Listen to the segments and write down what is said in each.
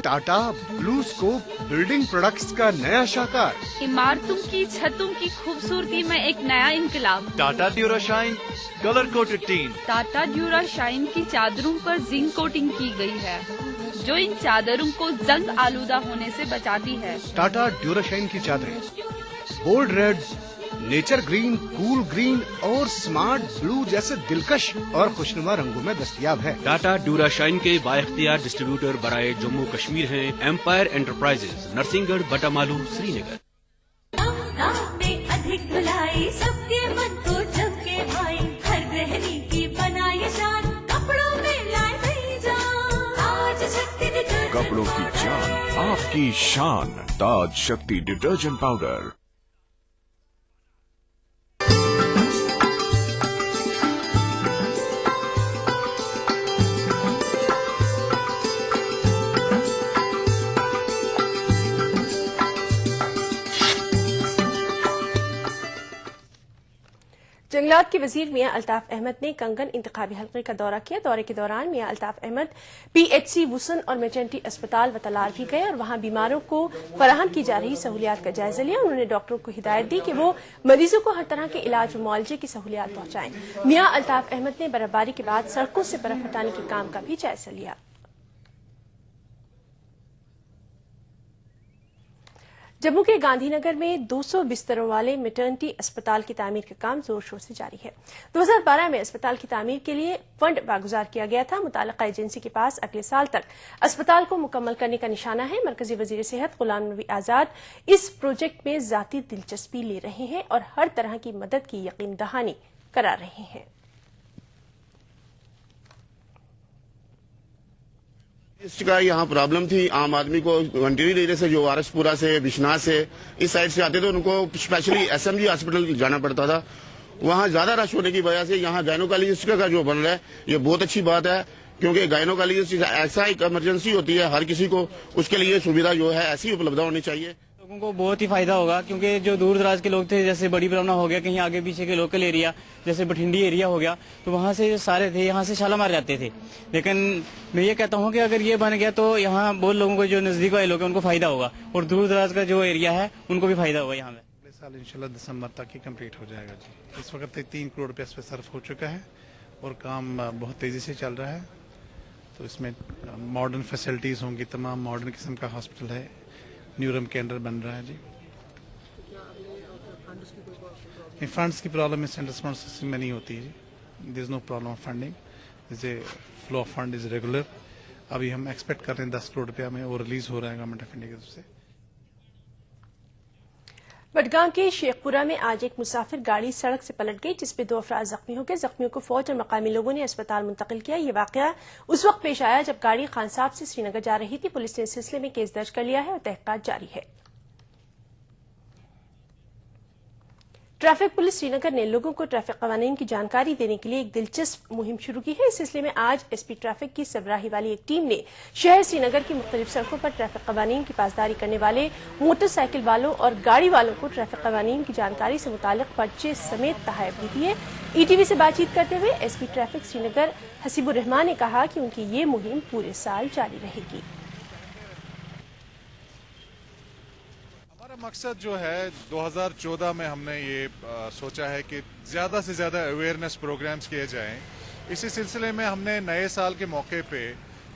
Tata blue scope building products का नया शाखा। इमारतों की छतों की खूबसूरती में एक नया इनकलाब। Tata Durashine colour coated tin. Tata Durashine की चादरों पर जिंक कोटिंग की गई है, जो इन चादरों को जंग आलूदा होने से बचाती है। टाटा ड्यूराशाइन की चादरें bold red, nature green, cool green और स्मार्ट ब्लू जैसे दिलकश और खुशनुमा रंगों में दस्तयाब है। टाटा ड्यूराशाइन के बाइख्तियार डिस्ट्रीब्यूटर बराए जम्मू कश्मीर हैं एम्पायर एंटरप्राइजेज, नरसिंहगढ़, बटामालू, श्रीनगर। अधिक धुलाई सबके मन को झपके भाई, हर गृहिणी की बनाई शान, कपड़ों में लाए नई जान। आज शक्ति डिटर्जेंट कपड़ों की जान, आपकी शान, ताज शक्ति डिटर्जेंट पाउडर। जंगलात के वजीर मियां अल्ताफ अहमद ने कंगन इंतखाबी हल्के का दौरा किया। दौरे के दौरान मियां अल्ताफ अहमद PHC वुसन और मैटरनिटी अस्पताल व तलार भी गए और वहां बीमारों को फराहम की जा रही सहूलियात का जायजा लिया। उन्होंने डॉक्टरों को हिदायत दी कि वो मरीजों को हर तरह के इलाज व मुआवजे की सहूलियात पहुंचाएं। मियां अल्ताफ अहमद ने बर्फबारी के बाद सड़कों से बर्फ हटाने के काम का भी जायजा लिया। जम्मू के गांधीनगर में 200 बिस्तरों वाले मैटरनिटी अस्पताल की तामीर का काम जोर शोर से जारी है। 2012 में अस्पताल की तामीर के लिए फंड बागुजार किया गया था। मुताल्लिका एजेंसी के पास अगले साल तक अस्पताल को मुकम्मल करने का निशाना है। मरकजी वजीर सेहत गुलाम नबी आजाद इस प्रोजेक्ट में जाती दिलचस्पी ले रहे हैं और हर तरह की मदद की यकीन दहानी करा रहे हैं। इसका यहाँ प्रॉब्लम थी, आम आदमी को वंटीरी एरिया से जो वारसपुरा से, बिश्नाह से, इस साइड से आते थे, उनको स्पेशली SMG हॉस्पिटल जाना पड़ता था। वहाँ ज्यादा रश होने की वजह से यहाँ गायनोकोलॉजिस्ट का जो बन रहा है ये बहुत अच्छी बात है, क्योंकि गायनोकोलॉजिस्ट ऐसा एक इमरजेंसी होती है, हर किसी को उसके लिए सुविधा जो है ऐसी उपलब्ध होनी चाहिए। लोगों को बहुत ही फायदा होगा, क्योंकि जो दूर दराज के लोग थे, जैसे बड़ी ब्रह्मना हो गया, कहीं आगे पीछे के लोकल एरिया जैसे बठिंडी एरिया हो गया, तो वहाँ से सारे थे, यहाँ से शालामार जाते थे। लेकिन मैं ये कहता हूँ कि अगर ये बन गया तो यहाँ बहुत लोगों को, जो नजदीक वाले लोग हैं उनको फायदा होगा, और दूर दराज का जो एरिया है उनको भी फायदा होगा। यहाँ में अगले साल इंशाल्लाह दिसंबर तक ही कंप्लीट हो जाएगा जी। इस वक्त 3 करोड़ रुपये इस पर सर्फ हो चुका है और काम बहुत तेजी से चल रहा है। तो इसमें मॉडर्न फैसिलिटीज होंगी, तमाम मॉडर्न किस्म का हॉस्पिटल है, न्यूरम के अंडर बन रहा है जी। फंड्स की प्रॉब्लम इस सेंट्रल फंड सिस्टम में नहीं होती है जी। There is no problem of funding, जैसे flow of fund is regular. अभी हम एक्सपेक्ट कर रहे हैं 10 करोड़ रुपया में वो रिलीज हो रहा है गवर्नमेंट ऑफ इंडिया की तरफ से। बडगाम के शेखपुरा में आज एक मुसाफिर गाड़ी सड़क से पलट गई, जिसमें 2 अफराद जख्मी हो गए। जख्मियों को फौज और मकामी लोगों ने अस्पताल मुंतकिल किया। ये वाकया उस वक्त पेश आया जब गाड़ी खानसाब से श्रीनगर जा रही थी। पुलिस ने इस सिलसिले में केस दर्ज कर लिया है और तहकीकात जारी है। ट्रैफिक पुलिस श्रीनगर ने लोगों को ट्रैफिक कवानीन की जानकारी देने के लिए एक दिलचस्प मुहिम शुरू की है। इस सिलसिले में आज SP ट्रैफिक की सरबराही वाली एक टीम ने शहर श्रीनगर की मुख्तलिफ सड़कों पर ट्रैफिक कवानीन की पासदारी करने वाले मोटरसाइकिल वालों और गाड़ी वालों को ट्रैफिक कवानीन की जानकारी से मुतालिक पर्चे समेत तहफ़ भी दिए। ETV से बातचीत करते हुए SP ट्रैफिक श्रीनगर हसीबुर रहमान ने कहा कि उनकी ये मुहिम पूरे साल जारी रहेगी। मकसद जो है 2014 में हमने ये सोचा है कि ज़्यादा से ज़्यादा अवेयरनेस प्रोग्राम्स किए जाएं। इसी सिलसिले में हमने नए साल के मौके पे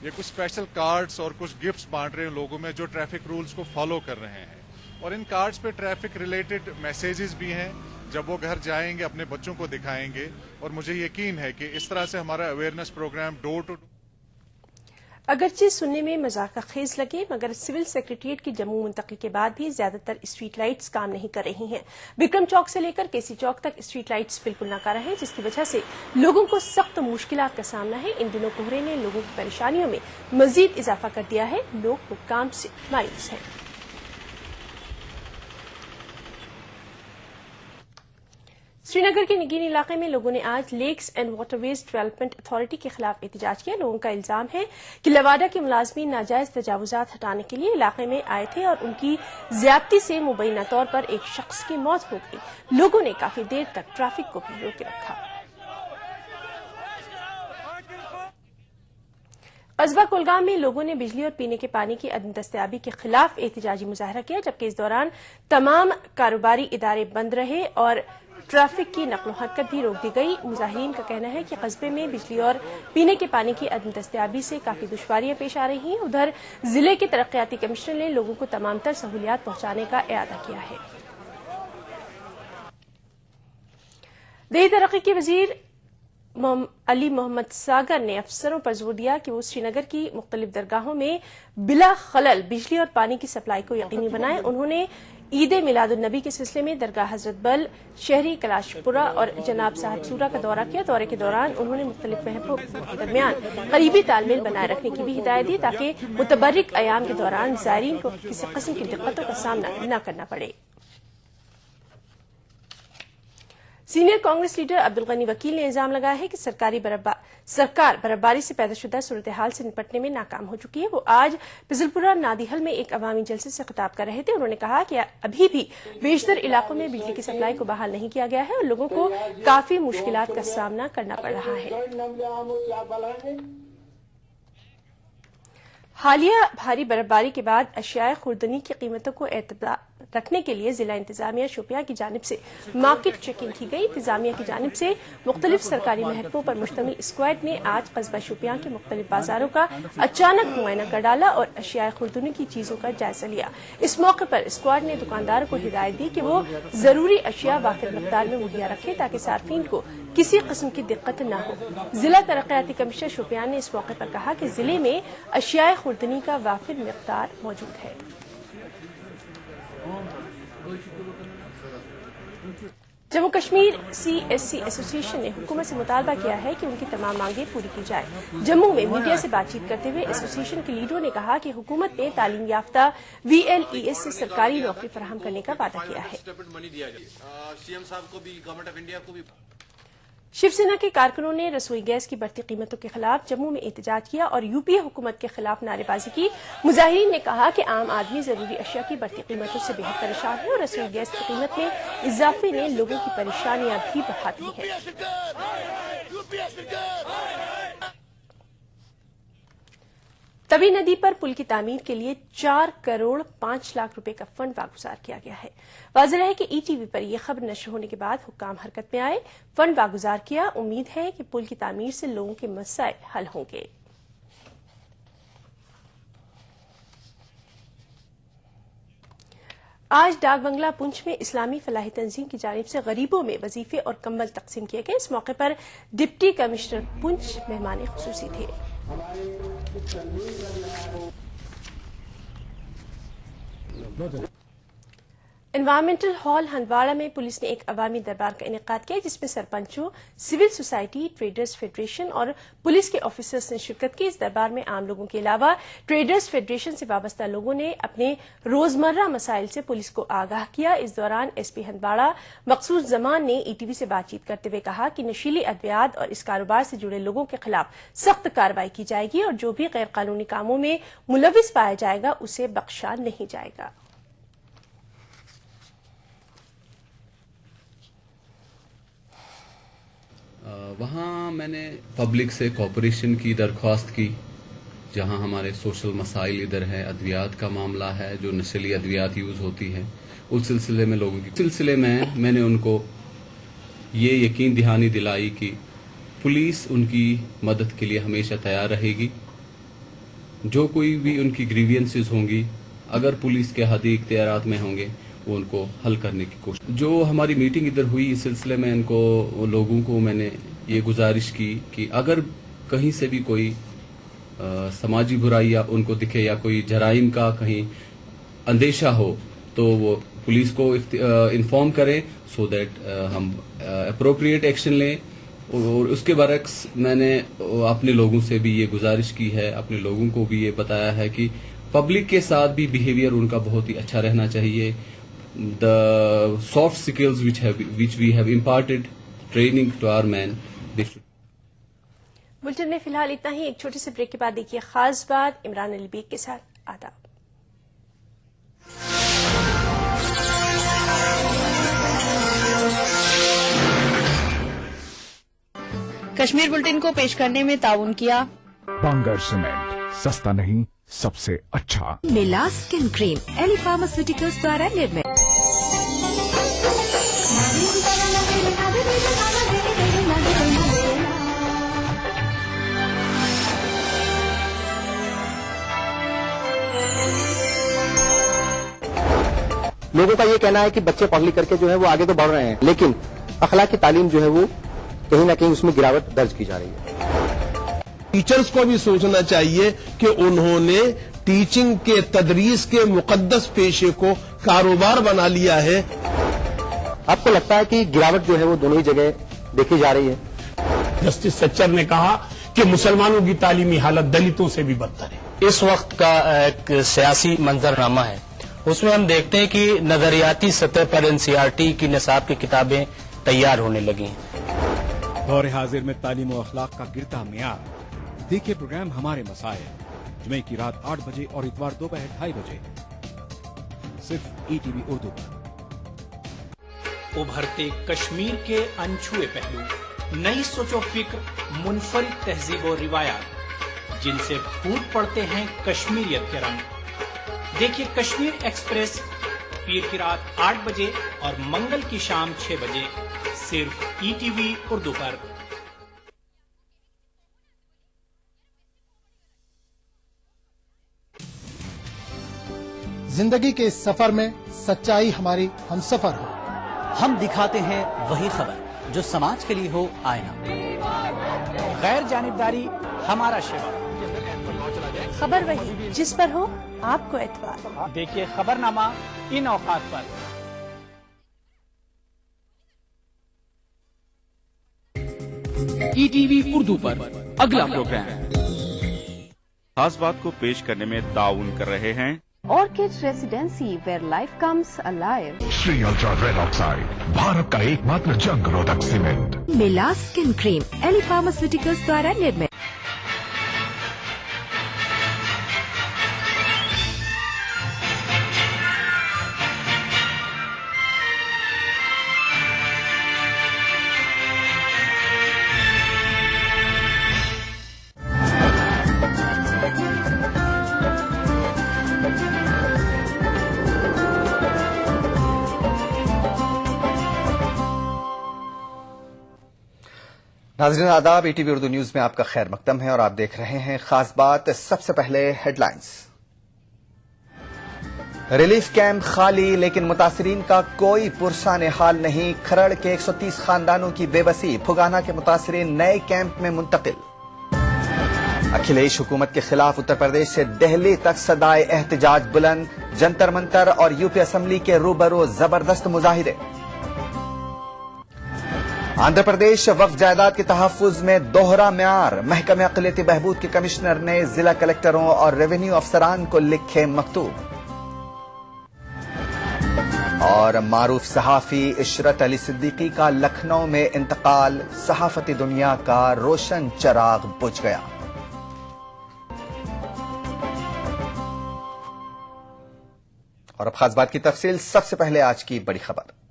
ये कुछ स्पेशल कार्ड्स और कुछ गिफ्ट्स बांट रहे हैं लोगों में जो ट्रैफिक रूल्स को फॉलो कर रहे हैं। और इन कार्ड्स पे ट्रैफिक रिलेटेड मैसेजेस भी हैं, जब वो घर जाएंगे अपने बच्चों को दिखाएंगे। और मुझे यकीन है कि इस तरह से हमारा अवेयरनेस प्रोग्राम डोर टू अगरचे सुनने में मजाक खेज लगे, मगर सिविल सेक्रेटरिएट की जम्मू मुंतकिल के बाद भी ज्यादातर स्ट्रीट लाइट्स काम नहीं कर रही हैं। विक्रम चौक से लेकर केसी चौक तक स्ट्रीट लाइट्स बिल्कुल नाकारा हैं, जिसकी वजह से लोगों को सख्त मुश्किलात का सामना है। इन दिनों कोहरे ने लोगों की परेशानियों में मजीद इजाफा कर दिया है। लोग काम से मायूस हैं। श्रीनगर के निगीन इलाके में लोगों ने आज lakes and waterways development authority के खिलाफ एहतजाज किया। लोगों का इल्जाम है कि लवाडा के मुलाजमीन नाजायज तजावुजात हटाने के लिए इलाके में आए थे और उनकी ज्यादती से मुबैना तौर पर एक शख्स की मौत हो गई। लोगों ने काफी देर तक ट्रैफिक को भी रोके रखा। कस्बा कुलगाम में लोगों ने बिजली और पीने के पानी की अदम दस्तयाबी के खिलाफ एहतजाजी मुजाहरा किया, जबकि इस दौरान तमाम कारोबारी इदारे बंद रहे और ट्रैफिक की नकलो हरकत भी रोक दी गई। मुजाहिरीन का कहना है कि कस्बे में बिजली और पीने के पानी की अदम दस्तयाबी से काफी दुश्वारियां पेश आ रही हैं। उधर जिले के तरक्याती कमिश्नर ने लोगों को तमाम तर सहूलियात पहुंचाने का इरादा किया है। देही तरक्की के वजीर अली मोहम्मद सागर ने अफसरों पर जोर दिया कि वो श्रीनगर की मुख्तलिफ दरगाहों में बिला खलल बिजली और पानी की सप्लाई को यकीनी बनाएं। उन्होंने ईद मिलादुन्नबी के सिलसिले में दरगाह हजरत बल, शहरी कैलाशपुरा और जनाब साहब सूरा का दौरा किया। दौरे के दौरान उन्होंने मुख्तलिफ महफूज के दरमियान करीबी तालमेल बनाए रखने की भी हिदायत दी, ताकि मुतबर्रिक अयाम के दौरान ज़ायरीन को किसी किस्म की दिक्कतों का सामना न करना पड़े। सीनियर कांग्रेस लीडर अब्दुल गनी वकील ने इल्जाम लगाया है कि सरकार बर्फबारी से पैदा शुदा सूरत हाल से निपटने में नाकाम हो चुकी है। वो आज पिजलपुरा नादिहल में एक अवामी जलसे से खिताब कर रहे थे। उन्होंने कहा कि अभी भी बेशतर इलाकों में बिजली की सप्लाई को बहाल नहीं किया गया है और लोगों को काफी मुश्किलात का सामना करना पड़ रहा है। हालिया भारी बर्फबारी के बाद अशियाए खुर्दनी की कीमतों को एतबार रखने के लिए जिला इंतजामिया शोपियां की जानिब से मार्केट चेकिंग की गई। इंतजामिया की जानिब से मुख्तलिफ सरकारी महकमों पर मुश्तमिल स्क्वाड ने आज कस्बा शोपियां के मुख्तलिफ बाजारों का अचानक मुआयना कर डाला और अशियाए खुर्दनी की चीजों का जायजा लिया। इस मौके पर स्क्वाड ने दुकानदारों को हिदायत दी कि वो जरूरी अशिया वाक़िफ़ मकदार में मुहैया रखें ताकि सार्फिन को किसी किस्म की दिक्कत न हो। जिला तरक्याती कमिश्नर शोपियां ने इस मौके पर कहा कि जिले में अशियाए खुर्दनी का वाफ़िर मकदार मौजूद है। जम्मू कश्मीर CSC एसोसिएशन ने हुकूमत से मुतालबा किया है कि उनकी तमाम मांगें पूरी की जाए। जम्मू में मीडिया से बातचीत करते हुए एसोसिएशन के लीडरों ने कहा कि हुकूमत ने तालीम याफ्ता VLES से सरकारी नौकरी फराहम करने का वादा किया है। शिवसेना के कारकुनों ने रसोई गैस की बढ़ती कीमतों के खिलाफ जम्मू में एहतजाज किया और यूपीए हुकूमत के खिलाफ नारेबाजी की। मुजाहिरीन ने कहा कि आम आदमी जरूरी अशिया की बढ़ती कीमतों से बेहद परेशान है और रसोई गैस की कीमत में इजाफे ने लोगों की परेशानियां भी बढ़ा दी हैं। तवी नदी पर पुल की तामीर के लिए 4 करोड़ 5 लाख रुपए का फंड वागुजार किया गया है। वाज़ेह है कि ETV पर यह खबर नशर होने के बाद हुक्काम हरकत में आए, फंड वागुजार किया। उम्मीद है कि पुल की तामीर से लोगों के मसाइल हल होंगे। आज डाक बंगला पुंछ में इस्लामी फलाही तंजीम की जानिब से गरीबों में वजीफे और कंबल तकसीम किए गए। इस मौके पर डिप्टी कमिश्नर पुंछ मेहमान खुसूसी थे। एनवायरमेंटल हॉल हंदवाड़ा में पुलिस ने एक अवामी दरबार का इनेकाद किया, जिसमें सरपंचों, सिविल सोसाइटी, ट्रेडर्स फेडरेशन और पुलिस के ऑफिसर्स ने शिरकत की। इस दरबार में आम लोगों के अलावा ट्रेडर्स फेडरेशन से वाबस्ता लोगों ने अपने रोजमर्रा मसाइल से पुलिस को आगाह किया। इस दौरान SP हंदवाड़ा मकसूद जमान ने ETV से बातचीत करते हुए कहा कि नशीली अद्वियात और इस कारोबार से जुड़े लोगों के खिलाफ सख्त कार्रवाई की जाएगी और जो भी गैर कानूनी कामों में मुलविस पाया जाएगा उसे बख्शा नहीं जाएगा। वहाँ मैंने पब्लिक से कोऑपरेशन की दरख्वास्त की, जहाँ हमारे सोशल मसाइल इधर है, अद्वियात का मामला है, जो नशीली अद्वियात यूज़ होती है, उस सिलसिले में लोगों की सिलसिले में मैंने उनको ये यकीन दहानी दिलाई कि पुलिस उनकी मदद के लिए हमेशा तैयार रहेगी। जो कोई भी उनकी ग्रीवियंसेस होंगी, अगर पुलिस के हदी इख्तियारात में होंगे, वो उनको हल करने की कोशिश। जो हमारी मीटिंग इधर हुई, इस सिलसिले में इनको लोगों को मैंने ये गुजारिश की कि अगर कहीं से भी कोई समाजी बुराई या उनको दिखे या कोई जराइम का कहीं अंदेशा हो तो वो पुलिस को इन्फॉर्म करें, सो दैट हम अप्रोप्रिएट एक्शन लें। और उसके बरक्स मैंने अपने लोगों से भी ये गुजारिश की है, अपने लोगों को भी ये बताया है कि पब्लिक के साथ भी बिहेवियर उनका बहुत ही अच्छा रहना चाहिए। The soft skills which we have imparted training to our men. Bulletin में फिलहाल इतना ही। एक छोटे से ब्रेक के बाद देखिए खास बात इमरान अली बेग के साथ। आदाब। कश्मीर बुलेटिन को पेश करने में ताउन किया बांगर सीमेंट, सस्ता नहीं सबसे अच्छा। मिला स्किन क्रीम एली फार्मास्यूटिकल्स द्वारा निर्मित। लोगों का ये कहना है कि बच्चे पढ़ लिख करके जो है वो आगे तो बढ़ रहे हैं, लेकिन अखलाकी तालीम जो है वो कहीं ना कहीं उसमें गिरावट दर्ज की जा रही है। टीचर्स को भी सोचना चाहिए कि उन्होंने टीचिंग के तदरीस के मुकद्दस पेशे को कारोबार बना लिया है। आपको लगता है कि गिरावट जो है वो दोनों ही जगह देखी जा रही है? जस्टिस सच्चर ने कहा कि मुसलमानों की तालीमी हालत दलितों से भी बदतर है। इस वक्त का एक सियासी मंजरनामा है, उसमें हम देखते हैं कि नजरियाती सतह पर एनसीईआरटी की निसाब की किताबें तैयार होने लगी हैं। दौर हाजिर में तालीम और अखलाक का गिरता मियार। देखिए प्रोग्राम हमारे मसाइल, जुमे की रात 8 बजे और इतवार दोपहर 2:30 बजे, सिर्फ ईटीवी उर्दू पर। उभरते कश्मीर के अनछुए पहलू, नई सोचो फिक्र, मुनफरिद तहजीब और रिवायात जिनसे फूट पड़ते हैं कश्मीरियत के रंग। देखिए कश्मीर एक्सप्रेस पीर की रात 8 बजे और मंगल की शाम 6 बजे, सिर्फ ईटीवी उर्दू पर। जिंदगी के इस सफर में सच्चाई हमारी हमसफर हो। हम दिखाते हैं वही खबर जो समाज के लिए हो आईना। गैर जानिबदारी हमारा शिवा। खबर वही जिस पर हो आपको एतबार। देखिए खबरनामा इन औकात पर। ईटीवी उर्दू पर अगला प्रोग्राम। खास बात को पेश करने में ताउन कर रहे हैं Orchid Residency, where life comes alive. Shri ultra red oxide, Bharat का एकमात्र जंग रोधक सीमेंट। मिला स्किन क्रीम एली फार्मास्यूटिकल्स द्वारा निर्मित। नाज़रीन आदाब, ईटीवी उर्दू न्यूज में आपका खैर मकदम है और आप देख रहे हैं खास बात। सबसे पहले हेडलाइंस। रिलीफ कैंप खाली लेकिन मुतासरीन का कोई पुरसान हाल नहीं। खरड़ के 130 खानदानों की बेबसी, फुगाना के मुतासरीन नए कैंप में मुंतकिल। अखिलेश हुकूमत के खिलाफ उत्तर प्रदेश से दिल्ली तक सदाए एहतजाज बुलंद। जंतर मंतर और यूपी असम्बली के रूबरू जबरदस्त मुजाहिरे। आंध्र प्रदेश वक्फ जायदाद के तहफ्फुज में दोहरा म्यार। महकमे अक़लियती बहबूद के कमिश्नर ने जिला कलेक्टरों और रेवेन्यू अफसरान को लिखे मकतूब। और मारूफ सहाफी इशरत अली सिद्दीकी का लखनऊ में इंतकाल। सहाफती दुनिया का रोशन चराग बुझ गया। और अब खास बात की तफसील। सबसे पहले आज की बड़ी खबर।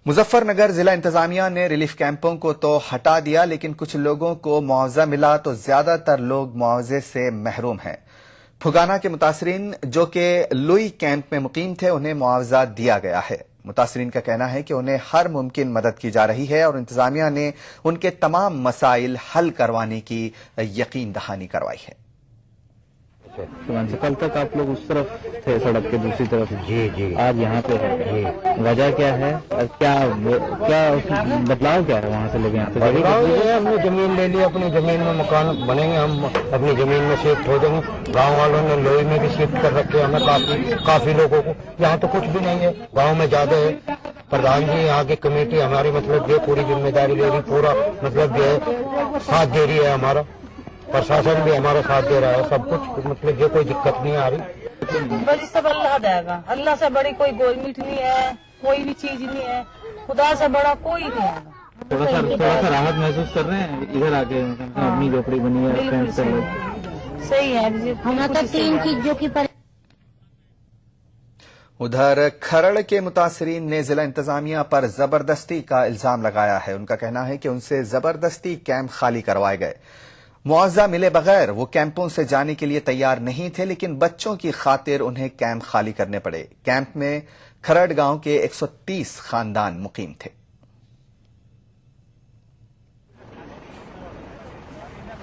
मुजफ्फरनगर जिला इंतजामिया ने रिलीफ कैंपों को तो हटा दिया, लेकिन कुछ लोगों को मुआवजा मिला तो ज्यादातर लोग मुआवजे से महरूम हैं। फुगाना के मुतासरीन जो कि लुई कैंप में मुकीम थे, उन्हें मुआवजा दिया गया है। मुतासरीन का कहना है कि उन्हें हर मुमकिन मदद की जा रही है और इंतजामिया ने उनके तमाम मसाइल हल करवाने की यकीन दहानी करवाई है। कल तक आप लोग उस तरफ थे, सड़क के दूसरी तरफ। जी जी। आज यहाँ पे है। वजह क्या है और क्या बदलाव क्या है वहाँ से लेके यहाँ पे? बदलाव ये है, हमने जमीन ले ली, अपनी जमीन में मकान बनेंगे, हम अपनी जमीन में शिफ्ट हो जाएंगे। गाँव वालों ने लोई में भी शिफ्ट कर रखे हमें काफी लोगों को। यहाँ तो कुछ भी नहीं है, गाँव में ज्यादा है। प्रधान जी यहाँ की कमेटी हमारी मतलब ये पूरी जिम्मेदारी ले रही, पूरा मतलब ये साथ दे रही है हमारा। प्रशासन भी हमारा साथ दे रहा है, सब कुछ मतलब ये कोई दिक्कत नहीं आ रही। बड़ी सब अल्लाह देगा, अल्लाह से बड़ी कोई गोई मीठ नहीं है, कोई भी चीज नहीं है, खुदा से बड़ा कोई नहीं आएगा। थोड़ा सा राहत महसूस कर रहे हैं इधर आके? अपनी झोपड़ी बनी है, सही है। ادھر کھرڑ کے متاثرین نے ضلع انتظامیہ پر زبردستی کا الزام لگایا ہے. ان کا کہنا ہے کہ ان سے زبردستی کیمپ خالی کروائے گئے. معاوضہ ملے بغیر وہ کیمپوں سے جانے کے لیے تیار نہیں تھے، لیکن بچوں کی خاطر انہیں کیمپ خالی کرنے پڑے. کیمپ میں کھرڑ گاؤں کے 130 خاندان مقیم تھے.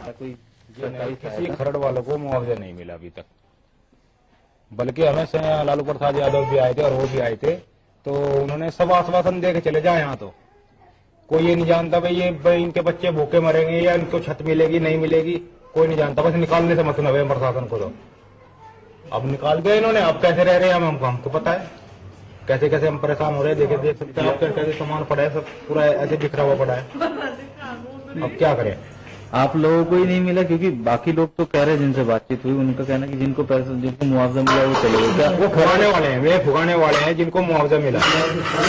کسی کھرڑ والوں کو معاوضہ نہیں ملا ابھی تک، بلکہ ہمیں سے لالو پرساد یادو بھی آئے تھے اور وہ بھی آئے تھے، تو انہوں نے سب آسواسن دے کے چلے جائیں. یہاں تو کوئی یہ نہیں جانتا بھائی ان کے بچے بھوکے مریں گے یا ان کو چھت ملے گی نہیں ملے گی، کوئی نہیں جانتا. بس نکالنے سے مطلب ہے پرشاسن کو. تو اب نکال دیا انہوں نے. اب کیسے رہ رہے ہیں ہم کو پتا ہے کیسے کیسے ہم پریشان ہو رہے ہیں. دیکھ سکتے ہیں آپ کیسے سامان پڑا ہے، سب پورا ایسے بکھرا ہوا پڑا ہے. اب کیا کریں؟ آپ لوگوں کو ہی نہیں ملا؟ کیونکہ باقی لوگ تو کہہ رہے ہیں جن سے بات چیت ہوئی ان کا کہنا ہے کہ جن کو پیسے جن کو معاوضہ ملا وہ چلے گئے. وہ پھگانے والے ہیں، وہ پھگانے والے ہیں جن کو معاوضہ ملا،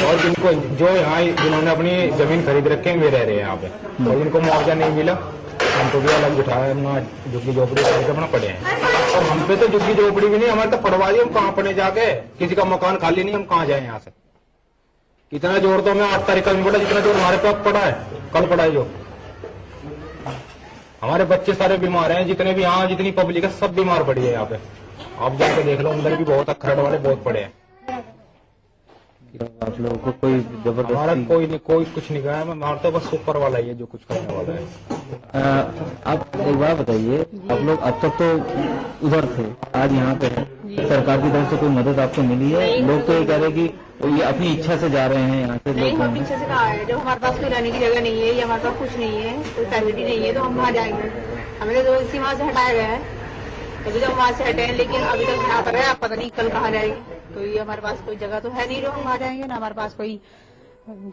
اور جن کو جو یہاں جنہوں نے اپنی زمین خرید رکھے ہیں وہ رہ رہے ہیں یہاں پہ، اور جن کو معاوضہ نہیں ملا ہم کو بھی الگ بٹھایا، اپنا جھگی جھوپڑی کر کے اپنا پڑے ہیں. اور ہم پہ تو جھگی جھوپڑی بھی نہیں، ہمارے تو پڑوا دی. ہم کہاں پڑے جا کے؟ کسی کا مکان خالی نہیں، ہم کہاں جائیں یہاں سے؟ کتنا زور تو ہمیں 8 تاریخ کا نہیں پڑا جتنا زور ہمارے پاس پڑا ہے کل پڑا ہے. جو ہمارے بچے سارے بیمار ہیں، جتنے بھی یہاں جتنی پبلک ہے سب بیمار پڑی ہے یہاں پہ. آپ جا کے دیکھ لو، اندر بھی بہت کھرڑ والے بہت پڑے ہیں. آپ لوگوں کو کوئی زبردستی؟ ہمارا کوئی کچھ نہیں کہا ہے، ہمارا تو بس اوپر والا ہی ہے جو کچھ کرنے والا ہے. آپ ایک بات بتائیے، آپ لوگ اب تک تو ادھر تھے، آج یہاں پہ ہے، سرکار کی طرف سے کوئی مدد آپ کو ملی ہے؟ لوگ تو یہ کہہ رہے کہ یہ اپنی اچھا سے جا رہے ہیں یہاں سے. نہیں، ہم پیچھے سے کہا ہے، جب ہمارے پاس کوئی رہنے کی جگہ نہیں ہے یا ہمارے پاس کچھ نہیں ہے، کوئی فیسلٹی نہیں ہے تو ہم وہاں جائیں گے. ہمیں تو اسی وہاں سے ہٹایا گیا ہے، ابھی تو ہم وہاں سے ہٹے ہیں، لیکن ابھی تک یہاں پر ہے، آپ پتہ نہیں کل کہاں جائے گی. تو یہ ہمارے پاس کوئی جگہ تو ہے نہیں جو ہم وہاں جائیں گے، نہ ہمارے پاس کوئی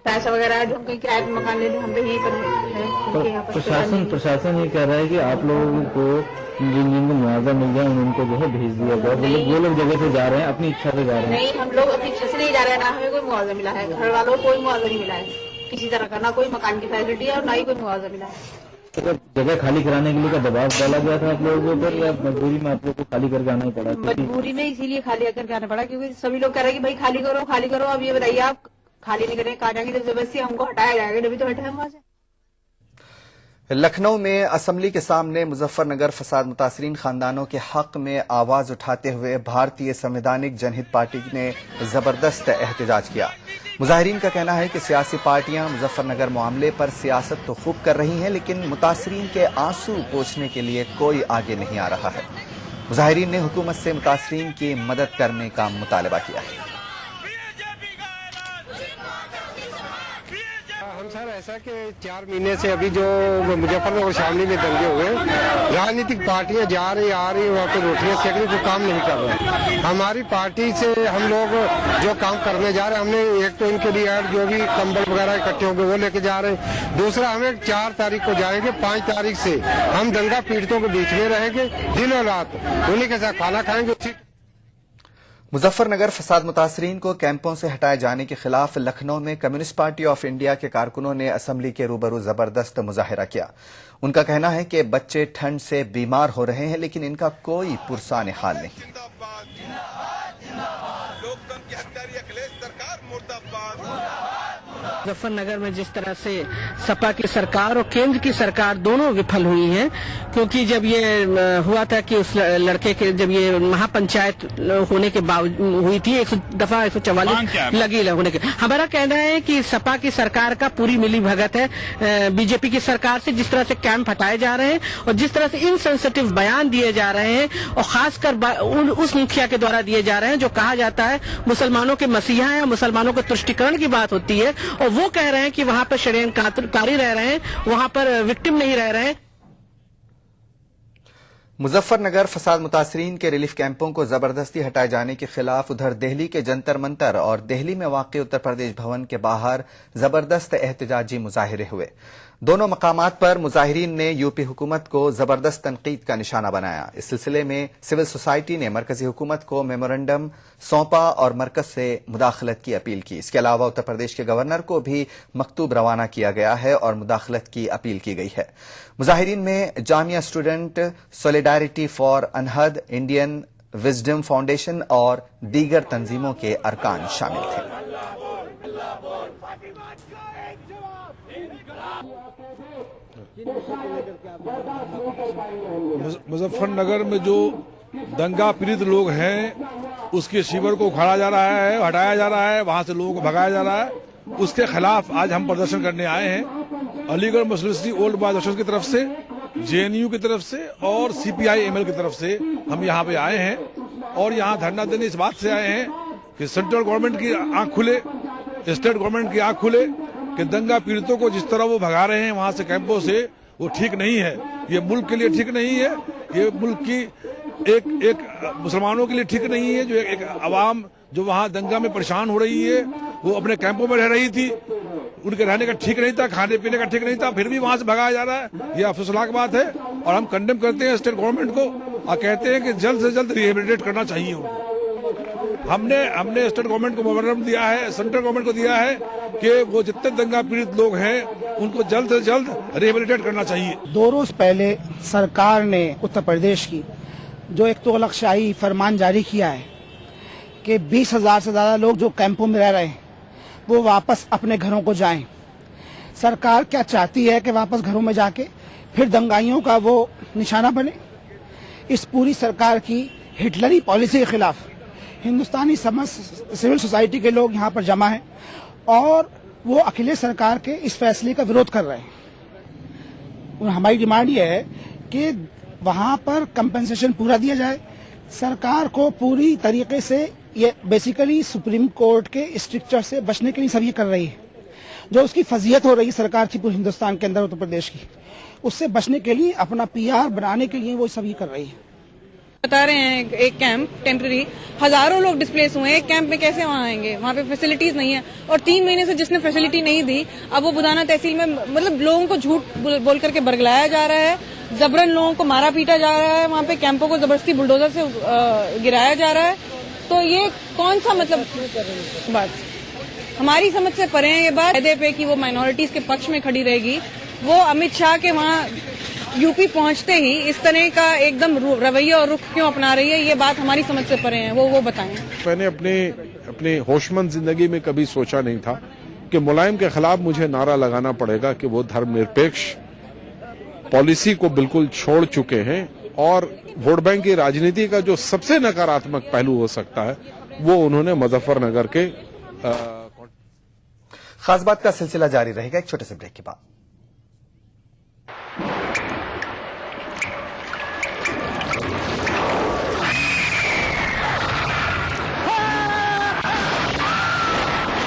پیسہ وغیرہ ہے جو ہم کہیں کرایہ پہ مکان لے لیں. ہم تو یہیں پر ہے. پرشاسن یہ کہہ رہا ہے کہ آپ لوگوں کو جن کو معاوضہ مل جائے ان کو جو ہے بھیج دیا جائے. وہ لوگ جگہ سے جا رہے ہیں، اپنی اچھا سے جا رہے ہیں. نہیں، ہم لوگ اپنی اچھا سے نہیں جا رہے ہیں، نہ ہمیں کوئی معاوضہ ملا ہے. گھر والوں کو کوئی معاوضہ نہیں ملا ہے کسی طرح کا، نہ کوئی مکان کی فیسلٹی ہے اور نہ ہی کوئی معاوضہ ملا ہے. جگہ خالی کرانے کے لیے کا دباؤ ڈالا گیا تھا آپ لوگوں کے اوپر یا مجبوری میں آپ لوگوں کو خالی کر کے آنا ہی پڑا؟ مجبوری میں اسی لیے خالی کر کے آنا پڑا، کیونکہ سبھی لوگ کہہ رہے ہیں کہ بھائی خالی کرو خالی کرو. اب یہ بتائیے آپ خالی نہیں کریں کہاں جائیں گے؟ جب زبردستی ہم کو ہٹایا جائے گا، جبھی تو ہٹے ہم وہاں سے. لکھنؤ میں اسمبلی کے سامنے مظفر نگر فساد متاثرین خاندانوں کے حق میں آواز اٹھاتے ہوئے بھارتیہ سنویدھانک جنہت پارٹی نے زبردست احتجاج کیا. مظاہرین کا کہنا ہے کہ سیاسی پارٹیاں مظفر نگر معاملے پر سیاست تو خوب کر رہی ہیں، لیکن متاثرین کے آنسو پوچھنے کے لیے کوئی آگے نہیں آ رہا ہے. مظاہرین نے حکومت سے متاثرین کی مدد کرنے کا مطالبہ کیا ہے. سر ایسا کہ 4 مہینے سے ابھی جو مظفر نگر اور شاملی میں دنگے ہوئے، راجنیتک پارٹیاں جا رہی آ رہی وہاں پہ روٹیاں سیک رہی، کوئی کام نہیں کر رہے. ہماری پارٹی سے ہم لوگ جو کام کرنے جا رہے ہیں، ہم نے ایک تو ان کے لیے جو بھی کمبل وغیرہ اکٹھے ہوں گے وہ لے کے جا رہے ہیں. دوسرا ہمیں 4 تاریخ کو جائیں گے، 5 تاریخ سے ہم دنگا پیڑتوں کے بیچ میں رہیں گے، دن اور رات انہیں کے ساتھ کھانا کھائیں گے. مظفر نگر فساد متاثرین کو کیمپوں سے ہٹائے جانے کے خلاف لکھنؤ میں کمیونسٹ پارٹی آف انڈیا کے کارکنوں نے اسمبلی کے روبرو زبردست مظاہرہ کیا. ان کا کہنا ہے کہ بچے ٹھنڈ سے بیمار ہو رہے ہیں، لیکن ان کا کوئی پرسان حال نہیں. مظفر نگر میں جس طرح سے سپا کی سرکار اور کیندر کی سرکار دونوں وفل ہوئی ہیں، کیونکہ جب یہ ہوا تھا کہ اس لڑکے کے جب یہ مہا پنچایت ہونے کے ہوئی تھی 144 لگی ہونے کے، ہمارا کہنا ہے کہ سپا کی سرکار کا پوری ملی بھگت ہے بی جے پی کی سرکار سے. جس طرح سے کیمپ ہٹائے جا رہے ہیں اور جس طرح سے انسینسٹیو بیان دیے جا رہے ہیں، اور خاص کر اس مکھیا کے دوارا دیے جا رہے ہیں جو کہا جاتا ہے مسلمانوں کے مسیحا ہیں، مسلمانوں کے تشٹیکرن کی بات ہوتی ہے، اور وہ کہہ رہے ہیں کہ وہاں پر شریعت-کاری رہ رہے ہیں، وہاں پر وکٹم نہیں رہ رہے ہیں. مظفر نگر فساد متاثرین کے ریلیف کیمپوں کو زبردستی ہٹائے جانے کے خلاف ادھر دہلی کے جنتر منتر اور دہلی میں واقع اتر پردیش بھون کے باہر زبردست احتجاجی مظاہرے ہوئے. دونوں مقامات پر مظاہرین نے یو پی حکومت کو زبردست تنقید کا نشانہ بنایا. اس سلسلے میں سول سوسائٹی نے مرکزی حکومت کو میمورنڈم سونپا اور مرکز سے مداخلت کی اپیل کی. اس کے علاوہ اتر پردیش کے گورنر کو بھی مکتوب روانہ کیا گیا ہے اور مداخلت کی اپیل کی گئی ہے. مظاہرین میں Jamia student solidarity for Anhad, Indian wisdom foundation और दीगर तंजीमों के अरकान शामिल थे। मुजफ्फरनगर में जो दंगा पीड़ित लोग हैं उसके शिविर को उखाड़ा जा रहा है, हटाया जा रहा है, वहां से लोगों को भगाया जा रहा है, उसके खिलाफ आज हम प्रदर्शन करने आए हैं। अलीगढ़ मुस्लिम यूनिवर्सिटी ओल्ड बॉयज हॉस्टल की तरफ से, जेएनयू की तरफ से और सीपीआई-एमएल की तरफ से हम यहाँ पे आए हैं और यहाँ धरना देने इस बात से आए हैं कि सेंट्रल गवर्नमेंट की आंख खुले, स्टेट गवर्नमेंट की आंख खुले कि दंगा पीड़ितों को जिस तरह वो भगा रहे हैं वहां से कैंपों से, वो ठीक नहीं है। ये मुल्क के लिए ठीक नहीं है, ये मुल्क की एक मुसलमानों के लिए ठीक नहीं है। जो एक आवाम जो वहां दंगा में परेशान हो रही है, वो अपने कैंपों में रह रही थी, उनके रहने का ठीक नहीं था, खाने पीने का ठीक नहीं था, फिर भी वहां से भगाया जा रहा है। ये अफसोसनाक बात है और हम कंडेम करते हैं स्टेट गवर्नमेंट को और कहते हैं कि जल्द से जल्द रिहेबिलिटेट करना चाहिए उनको। हमने स्टेट गवर्नमेंट को मेमोरेंडम दिया है, सेंट्रल गवर्नमेंट को दिया है कि वो जितने दंगा पीड़ित लोग हैं उनको जल्द से जल्द रिहेबिलिटेट करना चाहिए। 2 रोज पहले सरकार ने उत्तर प्रदेश की जो एक तुगलकशाही फरमान जारी किया है कि 20,000 से ज्यादा लोग जो कैंपों में रह रहे हैं वो वापस अपने घरों को जाएं। सरकार क्या चाहती है कि वापस घरों में जाके फिर दंगाइयों का वो निशाना बने? इस पूरी सरकार की हिटलरी पॉलिसी के खिलाफ हिंदुस्तानी सिविल सोसाइटी के लोग यहाँ पर जमा हैं और वो अखिलेश सरकार के इस फैसले का विरोध कर रहे हैं। और हमारी डिमांड ये है कि वहां पर कंपेंसेशन पूरा दिया जाए। सरकार को पूरी तरीके से ये बेसिकली सुप्रीम कोर्ट के स्ट्रिक्चर से बचने के लिए सब ये कर रही है। जो उसकी फजीयत हो रही है सरकार की पूरे हिंदुस्तान के अंदर, उत्तर प्रदेश की, उससे बचने के लिए, अपना पीआर बनाने के लिए वो सब ये कर रही है। बता रहे हैं एक कैंप टेम्पररी, हजारों लोग डिस्प्लेस हुए हैं, एक कैंप में कैसे वहां आएंगे? वहां पे फैसिलिटीज नहीं है और 3 महीने से जिसने फैसिलिटी नहीं दी, अब वो बुधाना तहसील में मतलब लोगों को झूठ बोल करके बरगलाया जा रहा है, जबरन लोगों को मारा पीटा जा रहा है, वहां पे कैंपों को जबरदस्ती बुलडोजर से गिराया जा रहा है। तो ये कौन सा मतलब बात? हमारी समझ से परे है ये बात। वादे पे कि वो माइनॉरिटीज के पक्ष में खड़ी रहेगी, वो अमित शाह के वहां यूपी पहुंचते ही इस तरह का एकदम रवैया और रुख क्यों अपना रही है, ये बात हमारी समझ से परे है, वो बताएं। मैंने अपने होशमंद जिंदगी में कभी सोचा नहीं था कि मुलायम के खिलाफ मुझे नारा लगाना पड़ेगा कि वो धर्मनिरपेक्ष पॉलिसी को बिल्कुल छोड़ चुके हैं और वोट बैंक की राजनीति का जो सबसे नकारात्मक पहलू हो सकता है वो उन्होंने मुजफ्फरनगर के खास बात का सिलसिला जारी रहेगा एक छोटे से ब्रेक के बाद।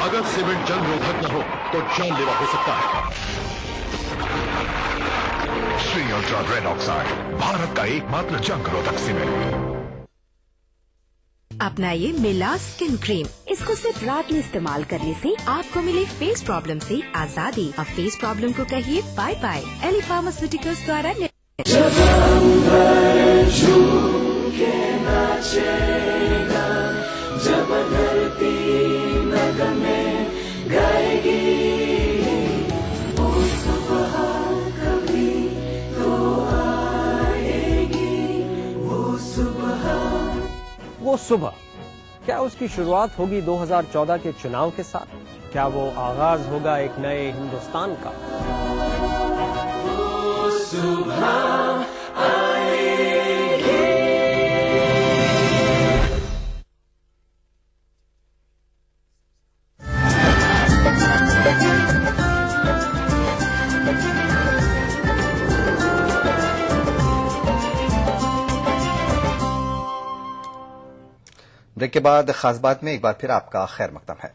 अगर सीमेंट जंग रोधक न हो तो जानलेवा हो सकता है। Shri ultra red oxide, Bharat का एकमात्र जंग रोधक सीमेंट। अपनाइए मिलास स्किन क्रीम। इसको सिर्फ रात में इस्तेमाल करने से आपको मिले फेस प्रॉब्लम से आजादी। अब फेस प्रॉब्लम को कहिए बाय बाय। एली फार्मास्यूटिकल्स द्वारा जब धरती नगमे गाएगी वो सुबह कभी तो आएगी वो सुबह। वो सुबह क्या उसकी शुरुआत होगी 2014 के चुनाव के साथ? क्या वो आगाज होगा एक नए हिंदुस्तान का? वो सुबह आएगी। ब्रेक के बाद खास बात में एक बार फिर आपका खैर मकदम है।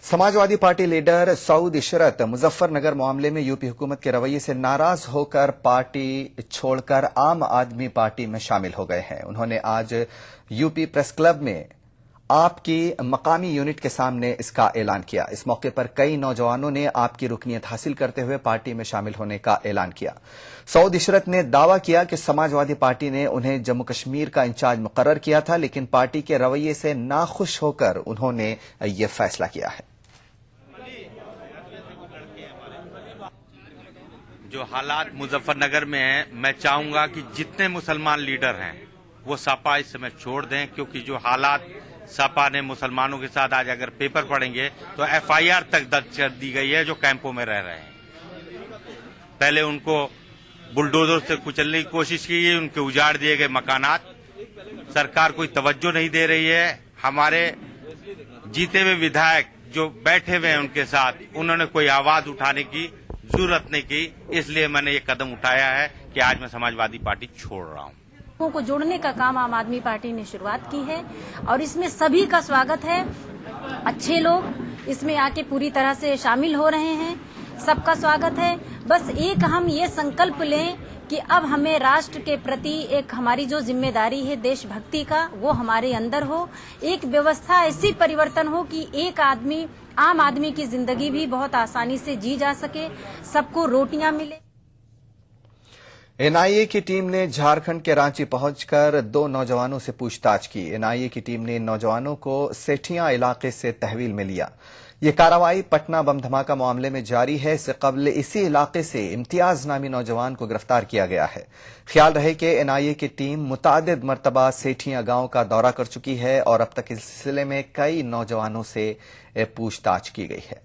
समाजवादी पार्टी लीडर सऊद इशरत मुजफ्फरनगर मामले में यूपी हुकूमत के रवैये से नाराज होकर पार्टी छोड़कर आम आदमी पार्टी में शामिल हो गए हैं। उन्होंने आज यूपी प्रेस क्लब में आपकी मकामी यूनिट के सामने इसका ऐलान किया। इस मौके पर कई नौजवानों ने आपकी रुकनीत हासिल करते हुए पार्टी में शामिल होने का ऐलान किया। सऊद इशरत ने दावा किया कि समाजवादी पार्टी ने उन्हें जम्मू कश्मीर का इंचार्ज मुकर्रर किया था, लेकिन पार्टी के रवैये से नाखुश होकर उन्होंने ये फैसला किया है। जो हालात मुजफ्फरनगर में हैं, मैं चाहूंगा कि जितने मुसलमान लीडर हैं वो सपा इस समय छोड़ दें, क्योंकि जो हालात सपा ने मुसलमानों के साथ, आज अगर पेपर पढ़ेंगे तो FIR तक दर्ज कर दी गई है जो कैंपों में रह रहे हैं। पहले उनको बुलडोजर से कुचलने की कोशिश की गई, उनके उजाड़ दिए गए मकानात। सरकार कोई तवज्जो नहीं दे रही है। हमारे जीते हुए विधायक जो बैठे हुए हैं उनके साथ, उन्होंने कोई आवाज उठाने की जरूरत नहीं की, इसलिए मैंने ये कदम उठाया है कि आज मैं समाजवादी पार्टी छोड़ रहा हूँ। लोगों को जोड़ने का काम आम आदमी पार्टी ने शुरुआत की है और इसमें सभी का स्वागत है। अच्छे लोग इसमें आके पूरी तरह से शामिल हो रहे हैं, सबका स्वागत है। बस एक हम ये संकल्प लें कि अब हमें राष्ट्र के प्रति एक हमारी जो जिम्मेदारी है देशभक्ति का, वो हमारे अंदर हो। एक व्यवस्था ऐसी परिवर्तन हो कि एक आदमी, आम आदमी की जिंदगी भी बहुत आसानी से जी जा सके, सबको रोटियां मिले। NIA की टीम ने झारखंड के रांची पहुंचकर 2 नौजवानों से पूछताछ की। NIA की टीम ने इन नौजवानों को सेठियां इलाके से तहवील में लिया। ये कार्रवाई पटना बम धमाका मामले में जारी है। इससे कबल इसी इलाके से इम्तियाज नामी नौजवान को गिरफ्तार किया गया है। ख्याल रहे कि NIA की टीम मुतादिद मरतबा सेठियां गांव का दौरा कर चुकी है और अब तक इस सिलसिले में कई नौजवानों से पूछताछ की गई है।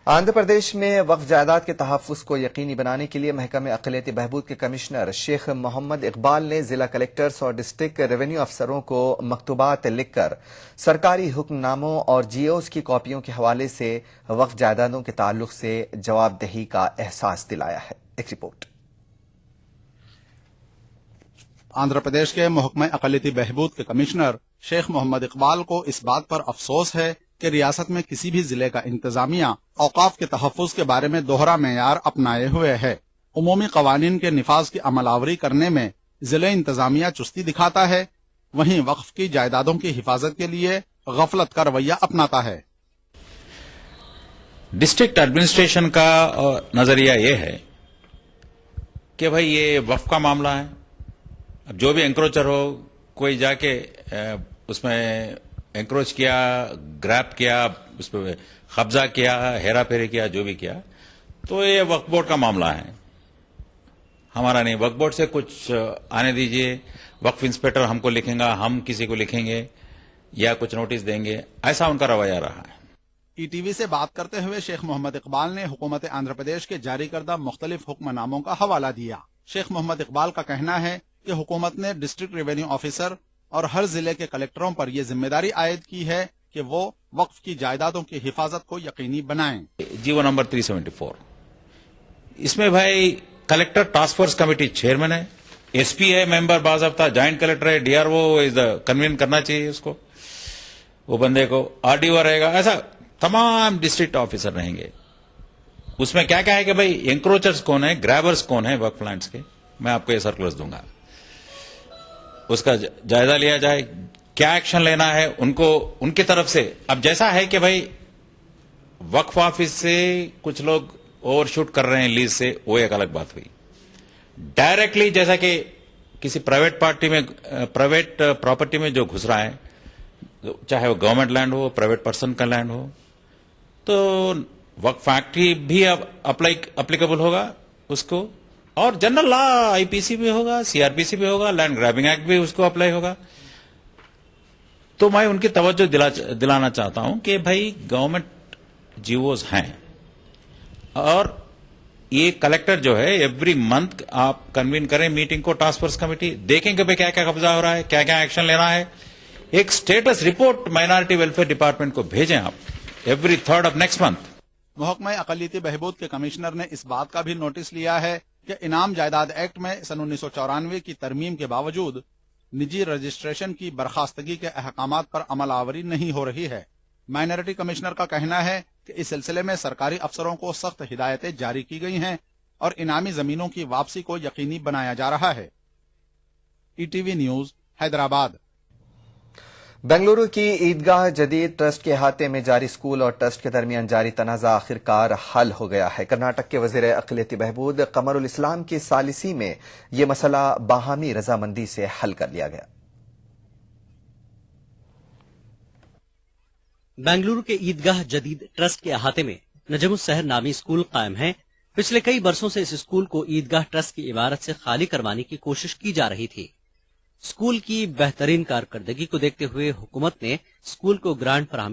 आंध्र प्रदेश में वक्फ जायदाद के तहफ्फुज़ को यकीनी बनाने के लिए महकमे अक़लियती बहबूद के कमिश्नर शेख मोहम्मद इकबाल ने जिला कलेक्टर्स और डिस्ट्रिक्ट रेवेन्यू अफसरों को मकतूबात लिखकर सरकारी हुक्मनामों और GOs की कॉपियों के हवाले से वक्फ जायदादों के ताल्लुक से जवाबदेही का एहसास दिलाया है। एक रिपोर्ट। आंध्र प्रदेश के महकमे अक़लियती बहबूद के कमिश्नर शेख मोहम्मद इकबाल को इस बात पर अफसोस है कि रियासत में किसी भी जिले का इंतजामिया औकाफ के तहफ्फुज़ के बारे में दोहरा मेयार अपनाए हुए है। उमूमी कवानीन के निफाज की अमलावरी करने में जिले इंतजामिया चुस्ती दिखाता है, वहीं वक्फ की जायदादों की हिफाजत के लिए गफलत का रवैया अपनाता है। डिस्ट्रिक्ट एडमिनिस्ट्रेशन का नजरिया ये है कि भाई ये वक्फ का मामला है, अब जो भी एंक्रोचर हो, कोई जाके उसमें एंक्रोच किया, ग्रैब किया, उस पर कब्जा किया, हेरा फेरी किया, जो भी किया, तो ये वक्फ बोर्ड का मामला है, हमारा नहीं। वक्फ बोर्ड से कुछ आने दीजिए, वक्फ इंस्पेक्टर हमको लिखेगा, हम किसी को लिखेंगे या कुछ नोटिस देंगे, ऐसा उनका रवैया रहा है। ETV से बात करते हुए शेख मोहम्मद इकबाल ने हुकूमत आंध्र प्रदेश के जारी करदा मुख्तलिफ हुक्मनामों का हवाला दिया। शेख मोहम्मद इकबाल का कहना है कि हुकूमत ने डिस्ट्रिक्ट रेवेन्यू ऑफिसर और हर जिले के कलेक्टरों पर यह जिम्मेदारी आयद की है कि वो वक्फ की जायदादों की हिफाजत को यकीनी बनाएं। जीवो नंबर 374, इसमें भाई collector task force committee chairman है, SP है मेंबर, बाज़ाब्ता ज्वाइंट कलेक्टर है, DRO इज कन्वीन करना चाहिए उसको, वो बंदे को, RDO रहेगा, ऐसा तमाम डिस्ट्रिक्ट ऑफिसर रहेंगे। उसमें क्या क्या है कि भाई एंक्रोचर्स कौन है, ग्रैबर्स कौन है वक्फ लैंड्स के, मैं आपको ये सर्कुलर्स दूंगा, उसका जायजा लिया जाए, क्या एक्शन लेना है उनको, उनकी तरफ से। अब जैसा है कि भाई वक्फ ऑफिस से कुछ लोग ओवरशूट कर रहे हैं लीज से, वो एक अलग बात हुई। डायरेक्टली जैसा कि किसी प्राइवेट पार्टी में, प्राइवेट प्रॉपर्टी में जो घुस रहा है, चाहे वो गवर्नमेंट लैंड हो, प्राइवेट पर्सन का लैंड हो, तो वक्फ एक्ट भी अब अप्लीकेबल होगा उसको, और जनरल लॉ IPC भी होगा, CRPC भी होगा, लैंड ग्रैबिंग एक्ट भी उसको अप्लाई होगा। तो मैं उनकी तवज्जो दिलाना चाहता हूं कि भाई गवर्नमेंट GOs हैं, और ये कलेक्टर जो है एवरी मंथ आप कन्वीन करें मीटिंग को, टास्क फोर्स कमेटी, देखेंगे भाई क्या क्या कब्जा हो रहा है, क्या क्या एक्शन लेना है, एक status report minority welfare department को भेजें आप every 3rd of next month. महकमा अक़लियती बहबूद के कमिश्नर ने इस बात का भी नोटिस लिया है कि इनाम जायदाद एक्ट में सन 1994 की तरमीम के बावजूद निजी रजिस्ट्रेशन की बर्खास्तगी के अहकामात पर अमल आवरी नहीं हो रही है। माइनॉरिटी कमिश्नर का कहना है कि इस सिलसिले में सरकारी अफसरों को सख्त हिदायतें जारी की गई हैं और इनामी जमीनों की वापसी को यकीनी बनाया जा रहा है। ETV news, Hyderabad. बेंगलुरु की ईदगाह जदीद ट्रस्ट के अहाते में जारी स्कूल और ट्रस्ट के दरमियान जारी तनाजा आखिरकार हल हो गया है। कर्नाटक के वजीर अक़लियती बहबूद कमरुल इस्लाम की सालिसी में यह मसला बाहमी रजामंदी से हल कर लिया गया। बेंगलुरु के ईदगाह जदीद ट्रस्ट के अहाते में नजमुस सहर नामी स्कूल कायम है, पिछले कई बरसों से इस स्कूल को ईदगाह ट्रस्ट की इमारत से खाली करवाने की कोशिश की जा रही थी। स्कूल की बेहतरीन कारकर्दगी को देखते हुए हुकूमत ने स्कूल को ग्रांट फराहम